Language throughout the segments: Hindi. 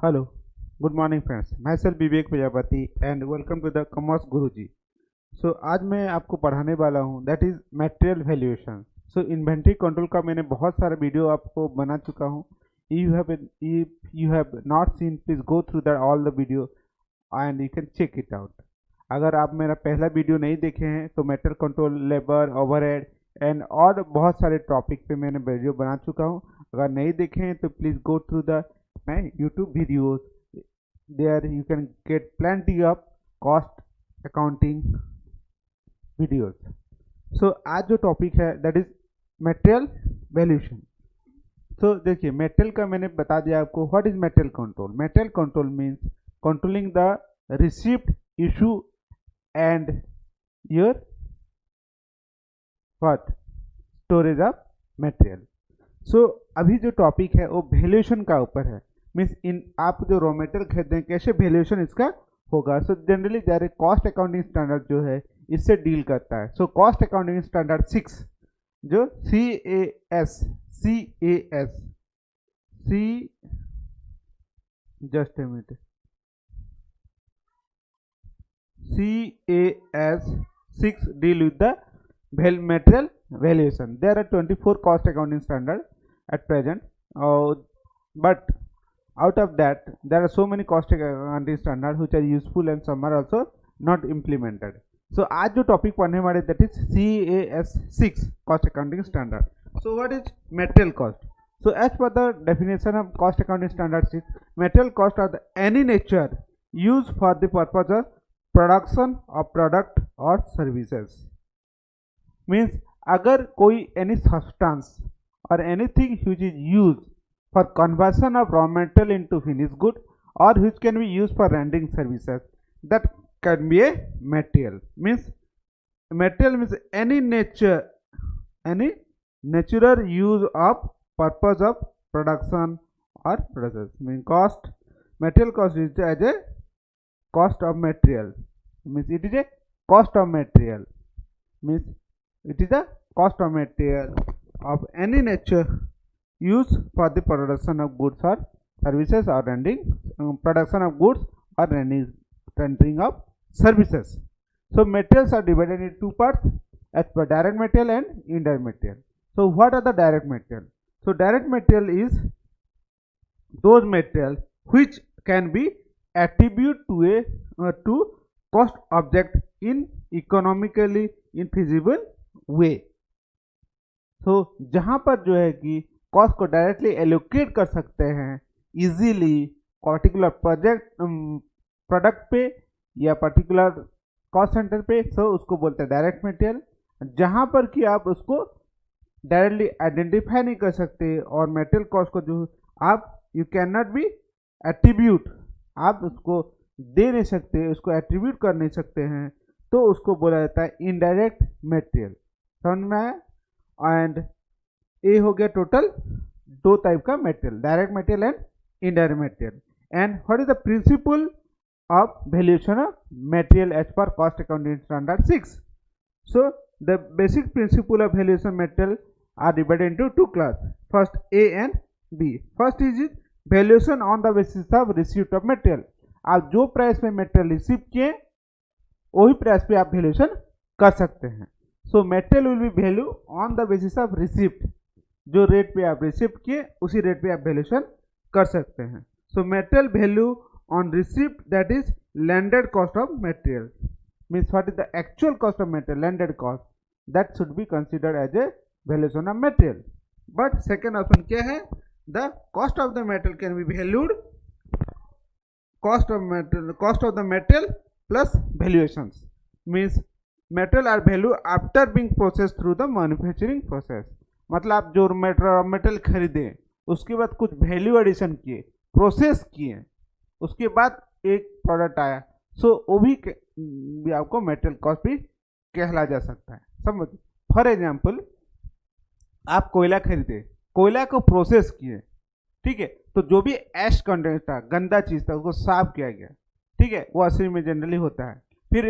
Hello, good morning friends. Myself Vivek Prajapati and welcome to the Commerce Guruji. So आज मैं आपको पढ़ाने वाला हूँ that is material valuation. So inventory control का मैंने बहुत सारा वीडियो आपको बना चुका हूँ. If you have not seen, please go through that all the video and you can check it out. अगर आप मेरा पहला वीडियो नहीं देखे हैं तो metal control, labour, overhead and और बहुत सारे टॉपिक पे मैंने वीडियो बना चुका हूँ. अगर नहीं देखे हैं तो please go through the my YouTube videos. There you can get plenty of cost accounting videos. So आज जो टॉपिक है that is material valuation. So देखिए मेटल का मैंने बता दिया आपको. What is material control? Material control means controlling the receipt, issue and your what storage of material. So अभी जो टॉपिक है वो वैल्यूएशन का ऊपर है. मीन्स इन आप जो रॉ मेटेरियल खरीदते हैं कैसे वैल्यूएशन इसका होगा. सो जनरली जारे कॉस्ट अकाउंटिंग स्टैंडर्ड जो है इससे डील करता है. सो कॉस्ट अकाउंटिंग स्टैंडर्ड 6 जो CAS just a minute CAS 6 deal with the material valuation. There are 24 cost accounting standard at present, but out of that there are so many cost accounting standard which are useful and some are also not implemented. So आज जो टॉपिक पढ़ने वाले that is CAS 6 cost accounting standard. So what is material cost? So as per the definition of cost accounting standard 6, material cost are the any nature used for the purpose of production of product or services. Means अगर कोई any substance or anything which is used for conversion of raw material into finished good or which can be used for rendering services, that can be a material. Means material means any natural use of purpose of production or process. Means cost, material cost is as a cost of material. Means it is a cost of material. Means it is a cost of material of any nature used for the production of goods or services or rendering production of goods or rendering of services. So materials are divided into two parts as per direct material and indirect material. So what are the direct material? So direct material is those material which can be attributed to a to cost object in economically infeasible वे. तो जहां पर जो है कि कॉस्ट को डायरेक्टली एलोकेट कर सकते हैं इजीली पर्टिकुलर प्रोडक्ट पे या पर्टिकुलर कॉस्ट सेंटर पे, तो उसको बोलते हैं डायरेक्ट मटेरियल. जहां पर कि आप उसको डायरेक्टली आइडेंटिफाई नहीं कर सकते और मटेरियल कॉस्ट को जो आप you can not be attribute, आप उसको दे नहीं सकते, उसको एट्रीब्यूट कर नहीं सकते हैं, तो उसको बोला जाता है इनडायरेक्ट मटेरियल. समझ में आया. एंड ये हो गया टोटल दो टाइप का material, direct material and indirect material. And what is the principle of valuation of material as per cost accounting standard 6. So the basic principle of valuation material are divided into two class. First A and B. First is valuation on the basis of receipt of material. आप जो प्राइस में मटेरियल रिसीव किए वही प्राइस पे आप वैल्यूएशन कर सकते हैं. So material will be value on the basis of receipt. जो रेट पे आप रिसिप्ट किए उसी रेट पे आप वैल्यूएशन कर सकते हैं. So material value on receipt that is landed cost of material. Means what is the actual cost of material, landed cost, that should be considered as a valuation of material. But second option क्या है, the cost of the material can be valued cost of the material plus valuations. Means material are value after being processed through the manufacturing process. मतलब आप जो मटेरियल खरीदे उसके बाद कुछ वैल्यू एडिशन किए, प्रोसेस किए, उसके बाद एक प्रोडक्ट आया, सो वो भी आपको मटेरियल कॉस्ट भी कहला जा सकता है. समझ. फॉर एग्जाम्पल आप कोयला खरीदे, कोयला को प्रोसेस किए, ठीक है, तो जो भी एश कंटेंट था, गंदा चीज था, उसको साफ किया गया, ठीक है, वो असली में जनरली होता है. फिर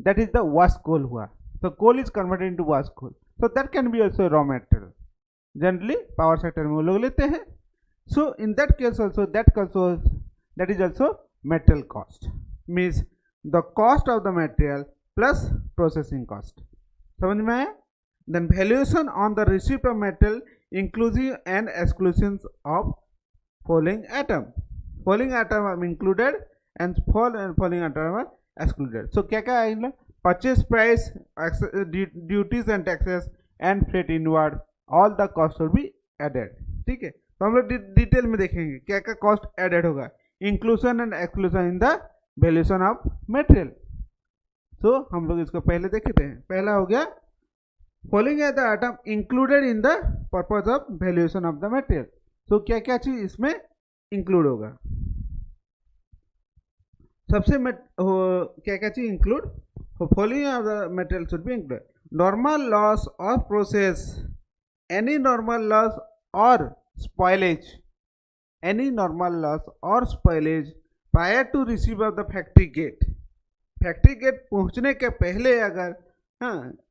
that is the wash coal हुआ, तो coal is converted into wash coal, so that can be also raw material. Generally power sector में वो लोग लेते हैं. So in that case also, that also that is also material cost. Means the cost of the material plus processing cost. समझ में आया? Then valuation on the receipt of material inclusive and exclusions of following item. Following item are included and following item are excluded. So क्या क्या आएगा? Purchase price, duties and taxes and freight inward, all the cost will be added. ठीक है, तो हम लोग डिटेल में देखेंगे क्या क्या कॉस्ट एडेड होगा, inclusion and exclusion in the valuation of material. So हम लोग इसको पहले देखते हैं. पहला हो गया following the item included in the purpose of valuation of the material. So क्या क्या चीज इसमें इंक्लूड होगा? सबसे क्या क्या चीज include? Following of the material should be include. Normal loss और process, any normal loss or spoilage, any normal loss or spoilage prior to receive of the factory gate. Factory gate पहुंचने के पहले अगर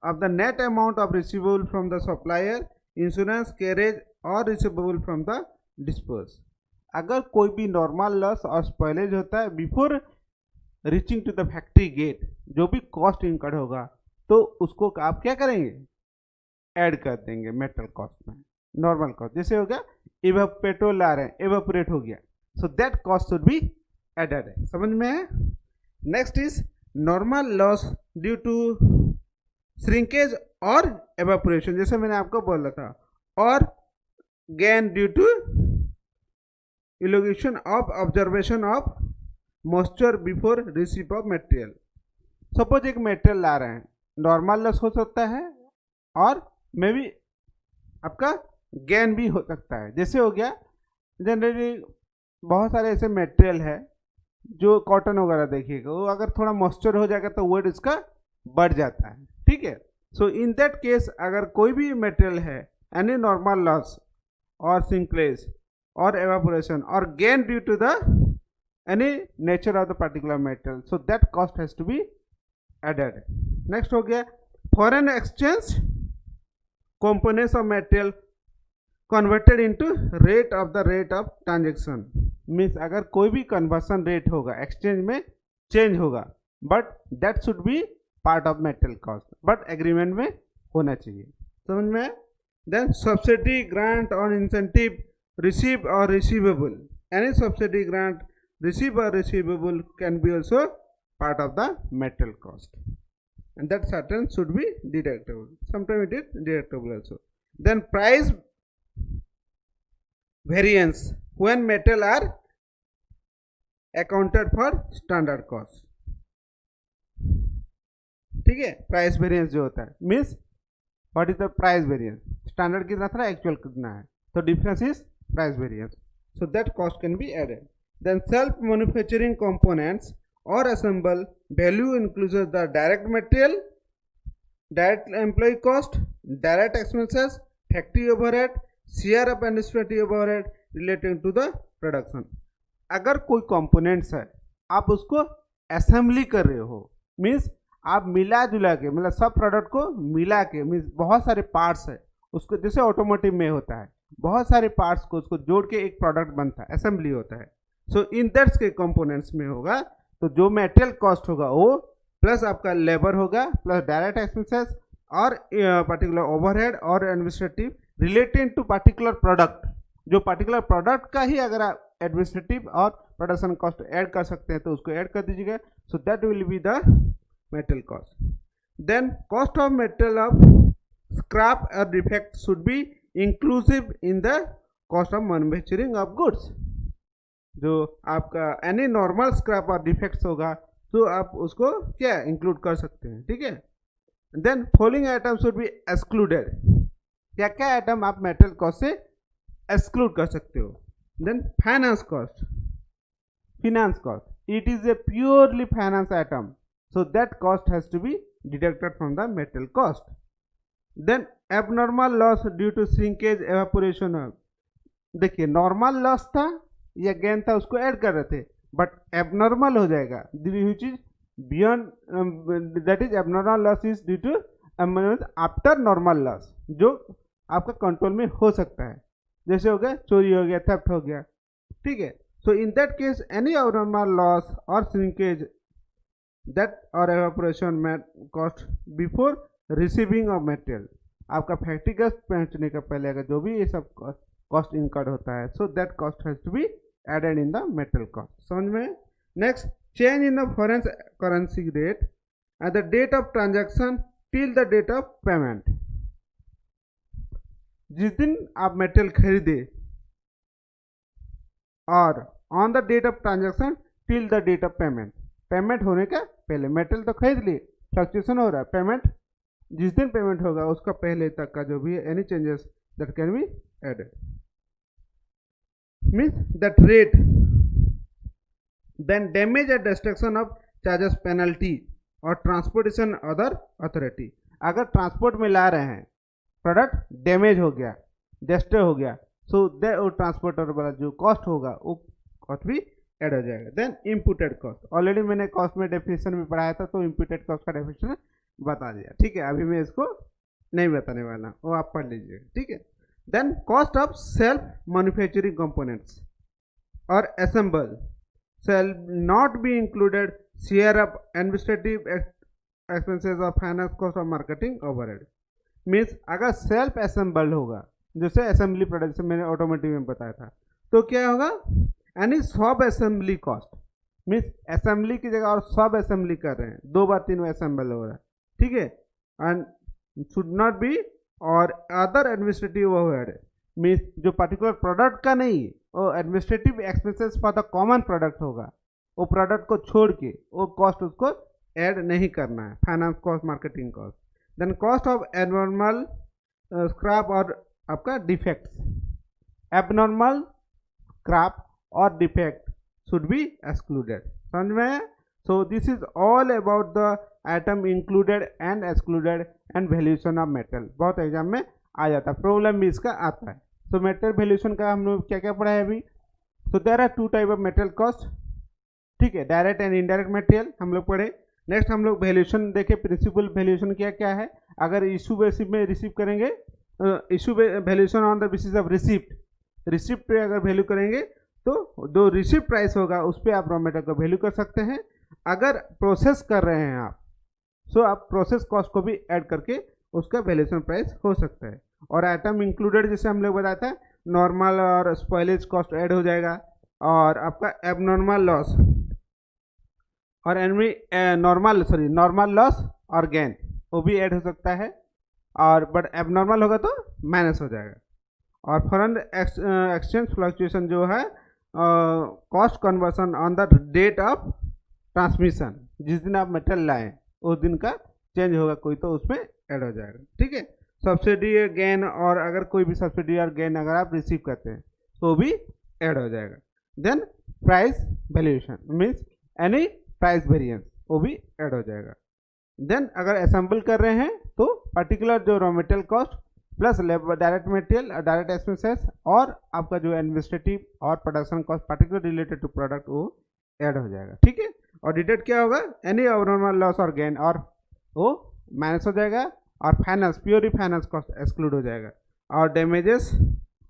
of the net amount of receivable from the supplier, insurance, carriage और receivable from the dispose. अगर कोई भी नॉर्मल लॉस और स्पॉइलेज होता है before reaching to the factory gate, जो भी कॉस्ट इनकर्ड होगा तो उसको आप क्या करेंगे? ऐड कर देंगे मेटल कॉस्ट में. नॉर्मल कॉस्ट जैसे हो गया पेट्रोल ला रहे हैं, एवापोरेट हो गया, so that cost should be added. है समझ में है? Next is normal loss due to shrinkage और एवापोरेशन, जैसे मैंने आपको बोला था, और gain due to elongation of observation of moisture before receive of material. Suppose एक मटेरियल ला रहे हैं, नॉर्मल लॉस हो सकता है और मे भी आपका गेन भी हो सकता है. जैसे हो गया जनरली बहुत सारे ऐसे मटेरियल है जो कॉटन वगैरह देखिएगा, वो अगर थोड़ा मॉइस्चर हो जाएगा तो वेट इसका बढ़ जाता है. ठीक है, सो इन दैट केस अगर कोई भी मटेरियल है, एनी नॉर्मल लॉस और सिंकलेज और एवापोरेशन और gain due to the any nature of the particular material, so that cost has to be added. Next हो गया foreign exchange components of material converted into rate of the rate of transaction. Means अगर कोई भी कन्वर्सन रेट होगा एक्सचेंज में चेंज होगा, but that should be part of material cost, but agreement में होना चाहिए. समझ में? देन सब्सिडी, ग्रांट और इंसेंटिव रिसीव और receivable, any subsidy, grant, receive और receivable can be also part of the material cost. And that certain should be deductible. Sometimes it is deductible also. Then price variance when metal are accounted for standard cost. ठीक है, प्राइस वेरिएंस जो होता है means what is the price variance, standard कितना था, एक्चुअल कितना है, तो difference is price variance. So that cost can be added. Then self manufacturing components or assemble value includes the direct material, direct employee cost, direct expenses, factory overhead, share of administrative overhead relating to the production. अगर कोई कंपोनेंट्स है आप उसको असेंबली कर रहे हो, मीन्स आप मिला जुला के, मतलब सब प्रोडक्ट को मिला के, मीन्स बहुत सारे पार्ट्स है उसको, जैसे ऑटोमोटिव में होता है बहुत सारे पार्ट्स को उसको जोड़ के एक प्रोडक्ट बनता है, असेंबली होता है. सो इन दैट्स के कंपोनेंट्स में होगा तो जो मटेरियल कॉस्ट होगा वो प्लस आपका लेबर होगा प्लस डायरेक्ट एक्सपेंसेस और पर्टिकुलर ओवरहेड और administrative related to particular product. जो पर्टिकुलर प्रोडक्ट का ही अगर आप एडमिनिस्ट्रेटिव और प्रोडक्शन कॉस्ट ऐड कर सकते हैं तो उसको ऐड कर दीजिएगा. So that will be the material cost. Then cost of material of scrap और defect should be inclusive in the cost of manufacturing of goods. जो आपका एनी नॉर्मल स्क्रैप और डिफेक्ट्स होगा तो आप उसको क्या इंक्लूड कर सकते हैं. ठीक है. Then following item should be excluded. क्या क्या आइटम आप मेटेरियल कॉस्ट से एक्सक्लूड कर सकते हो? Then finance cost. finance cost, it is a purely finance item, so that cost has to be deducted from the material cost. Then abnormal loss due to shrinkage, evaporation. देखिए नॉर्मल लॉस था या गेन था उसको ऐड कर रहे थे, बट एबनॉर्मल हो जाएगा which is beyond, that is abnormal loss is due to after normal loss, जो आपका कंट्रोल में हो सकता है. जैसे हो गया चोरी हो गया, थेफ्ट हो गया. ठीक है. So in that case, any abnormal loss or shrinkage that or evaporation cost before receiving of material, आपका फैक्ट्री गैस पहुंचने का पहले अगर जो भी ये सब कॉस्ट इनकर्ड होता है, so that cost has to be added in the material cost. समझ में? Next, change in the foreign currency rate at the date of transaction till the date of payment. जिस दिन आप मेटेरियल खरीदे और on the date of transaction till the date of payment, payment होने का पहले मेटेरियल तो खरीद लिए, फ्लक्चुएशन हो रहा है, पेमेंट जिस दिन पेमेंट होगा उसका पहले तक का जो भी any changes that can be added, means that rate then damage and destruction of charges penalty और ट्रांसपोर्टेशन अदर अथॉरिटी। अगर ट्रांसपोर्ट में ला रहे हैं, प्रोडक्ट डैमेज हो गया, डिस्ट्रॉय हो गया, सो वो ट्रांसपोर्टर वाला जो कॉस्ट होगा वो कॉस्ट भी ऐड हो जाएगा। देन इम्पुटेड कॉस्ट, ऑलरेडी मैंने कॉस्ट में डेफिनेशन भी पढ़ाया था, तो इम्पुटेड कॉस्ट का डेफिनेशन बता दिया, ठीक है। अभी मैं इसको नहीं बताने वाला, वो आप पढ़ लीजिएगा, ठीक है। Then cost of self manufacturing components और assemble shall not be included share of administrative expenses of finance cost of marketing overhead। Means अगर सेल्फ असेंबल्ड होगा, जैसे असेंबली प्रोडक्ट से मैंने ऑटोमेटिव में बताया था, तो क्या होगा, यानी सब असेंबली कॉस्ट, मीन्स असेंबली की जगह और सब असेंबली कर रहे हैं, 2 बार 3 बार असेंबल हो रहा है, ठीक है। एंड शुड नॉट बी और अदर एडमिनिस्ट्रेटिव ओवरहेड, मीन्स जो पर्टिकुलर प्रोडक्ट का नहीं, वो administrative expenses for the common product होगा, वो प्रोडक्ट को छोड़ के वो कॉस्ट उसको ऐड नहीं करना है, finance cost, marketing cost. Then cost of abnormal scrap और आपका डिफेक्ट्स, एबनॉर्मल स्क्रैप और डिफेक्ट शुड बी एक्सक्लूडेड। समझ में? So this is all about the item included and excluded and valuation of metal. बहुत एग्जाम में आ जाता है, प्रॉब्लम भी इसका आता है। तो मेटेरियल वैल्यूएशन का हम लोग क्या क्या पढ़ा है अभी? So there are 2 type of material cost, ठीक है, डायरेक्ट एंड इनडायरेक्ट मेटेरियल हम लोग पढ़े। नेक्स्ट हम लोग वैल्यूएशन देखे, प्रिंसिपल वैल्यूएशन क्या क्या है। अगर इशू बेसिस में रिसीव करेंगे, issue valuation on the basis of receipt, receipt पे अगर वैल्यू करेंगे तो जो रिसिप्ट प्राइस होगा उस पर आप रॉ मेटेरियल को वैल्यू कर सकते हैं। अगर प्रोसेस कर रहे हैं आप, सो आप प्रोसेस कॉस्ट को भी ऐड करके उसका वैल्यूएशन प्राइस हो सकता है। और आइटम इंक्लूडेड जैसे हम लोग बताया था, नॉर्मल और स्पॉइलेज कॉस्ट ऐड हो जाएगा, और आपका एबनॉर्मल लॉस और नॉर्मल लॉस और गेन वो भी ऐड हो सकता है, और बट एबनॉर्मल होगा तो माइनस हो जाएगा। और फॉरेन एक्सचेंज फ्लक्चुएशन जो है, cost conversion on the date of transmission, जिस दिन आप मेटेरियल लाएं उस दिन का चेंज होगा कोई, तो उसमें ऐड हो जाएगा, ठीक है। सब्सिडी गेन, और अगर कोई भी सब्सिडी और गेन अगर आप रिसीव करते हैं तो भी ऐड हो जाएगा। Then price valuation means any price variance, वो भी ऐड हो जाएगा। देन अगर असेंबल कर रहे हैं तो पर्टिकुलर जो raw material cost plus direct material, direct expenses और आपका जो एडमिनिस्ट्रेटिव और production cost particular related to product वो ऐड हो जाएगा, ठीक है। और डिडक्ट क्या होगा, एनी अबनॉर्मल लॉस और गेन, और वो माइनस हो जाएगा। और finance, purely finance cost exclude हो जाएगा। और डैमेजेस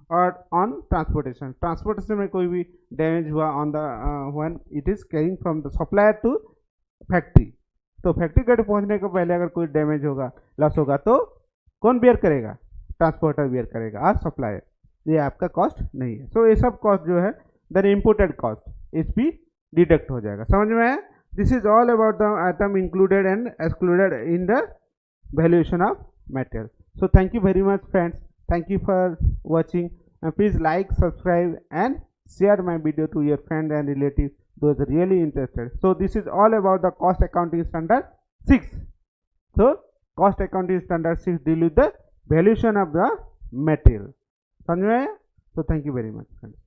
और ऑन ट्रांसपोर्टेशन, ट्रांसपोर्टेशन में कोई भी डैमेज हुआ on the when it is carrying from the supplier to factory, तो फैक्ट्री तक पहुंचने को पहले अगर कोई डैमेज होगा, लॉस होगा, तो कौन बेयर करेगा? ट्रांसपोर्टर बेयर करेगा और सप्लायर, ये आपका कॉस्ट नहीं है। तो ये सब कॉस्ट जो है देन इम्पोर्टेड कॉस्ट, इस भी डिडक्ट हो जाएगा। समझ में आया? This is all about the item included and excluded in the valuation of material. So thank you very much friends, thank you for watching, and please like, subscribe and share my video to your friend and relatives those are really interested. So this is all about the cost accounting standard 6. So cost accounting standard 6 deal with the valuation of the material. So thank you very much friends.